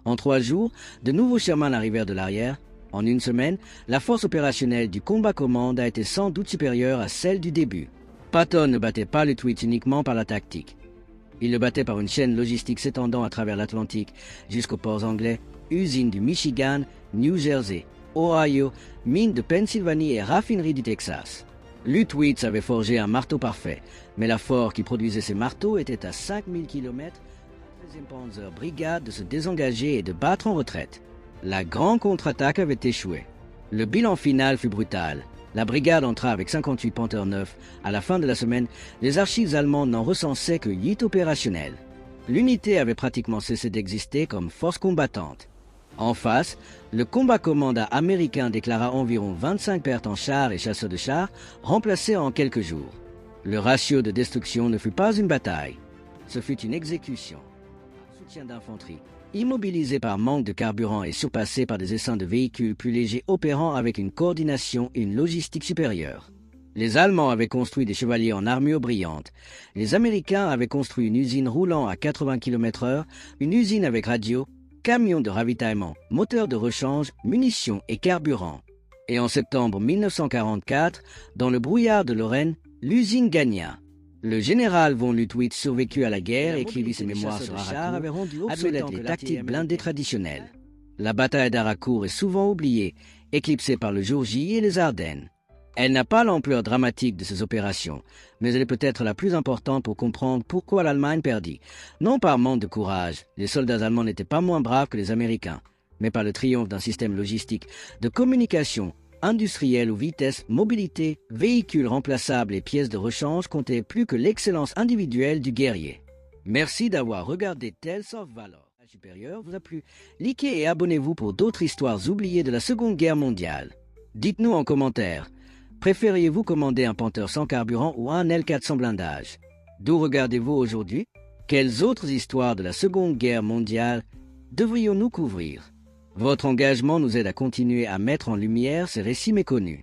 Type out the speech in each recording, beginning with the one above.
En 3 jours, de nouveaux Sherman arrivèrent de l'arrière. En une semaine, la force opérationnelle du combat commande a été sans doute supérieure à celle du début. Patton ne battait pas le tweet uniquement par la tactique. Il le battait par une chaîne logistique s'étendant à travers l'Atlantique jusqu'aux ports anglais, usines du Michigan, New Jersey, Ohio, mines de Pennsylvanie et raffineries du Texas. Lutwitz avait forgé un marteau parfait, mais la force qui produisait ces marteaux était à 5000 km. La 13e Panzer Brigade de se désengager et de battre en retraite. La grande contre-attaque avait échoué. Le bilan final fut brutal. La brigade entra avec 58 Panthers neufs. À la fin de la semaine, les archives allemandes n'en recensaient que 8 opérationnels. L'unité avait pratiquement cessé d'exister comme force combattante. En face, le combat commanda américain déclara environ 25 pertes en chars et chasseurs de chars, remplacés en quelques jours. Le ratio de destruction ne fut pas une bataille. Ce fut une exécution. Un soutien d'infanterie, immobilisé par manque de carburant et surpassé par des essaims de véhicules plus légers opérant avec une coordination et une logistique supérieure. Les Allemands avaient construit des chevaliers en armure brillante. Les Américains avaient construit une usine roulant à 80 km/h, une usine avec radio, camions de ravitaillement, moteurs de rechange, munitions et carburant. Et en septembre 1944, dans le brouillard de Lorraine, l'usine gagna. Le général von Lutwitz survécut à la guerre et écrivit ses mémoires sur Haraucourt, avait rendu obsolètes les tactiques blindées traditionnelles. La bataille d'Haraucourt est souvent oubliée, éclipsée par le jour J et les Ardennes. Elle n'a pas l'ampleur dramatique de ces opérations, mais elle est peut-être la plus importante pour comprendre pourquoi l'Allemagne perdit. Non par manque de courage, les soldats allemands n'étaient pas moins braves que les Américains, mais par le triomphe d'un système logistique, de communication, industriel où vitesse, mobilité, véhicules remplaçables et pièces de rechange comptaient plus que l'excellence individuelle du guerrier. Merci d'avoir regardé Tales of Valor. La supérieure vous a plu. Likez et abonnez-vous pour d'autres histoires oubliées de la Seconde Guerre mondiale. Dites-nous en commentaire, préfériez-vous commander un Panther sans carburant ou un L4 sans blindage? D'où regardez-vous aujourd'hui? Quelles autres histoires de la Seconde Guerre mondiale devrions-nous couvrir? Votre engagement nous aide à continuer à mettre en lumière ces récits méconnus.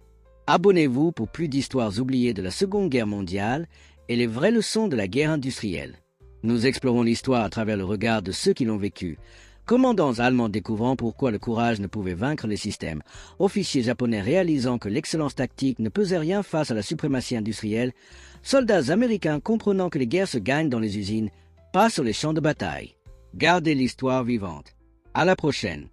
Abonnez-vous pour plus d'histoires oubliées de la Seconde Guerre mondiale et les vraies leçons de la guerre industrielle. Nous explorons l'histoire à travers le regard de ceux qui l'ont vécu. Commandants allemands découvrant pourquoi le courage ne pouvait vaincre les systèmes. Officiers japonais réalisant que l'excellence tactique ne pesait rien face à la suprématie industrielle. Soldats américains comprenant que les guerres se gagnent dans les usines, pas sur les champs de bataille. Gardez l'histoire vivante. À la prochaine.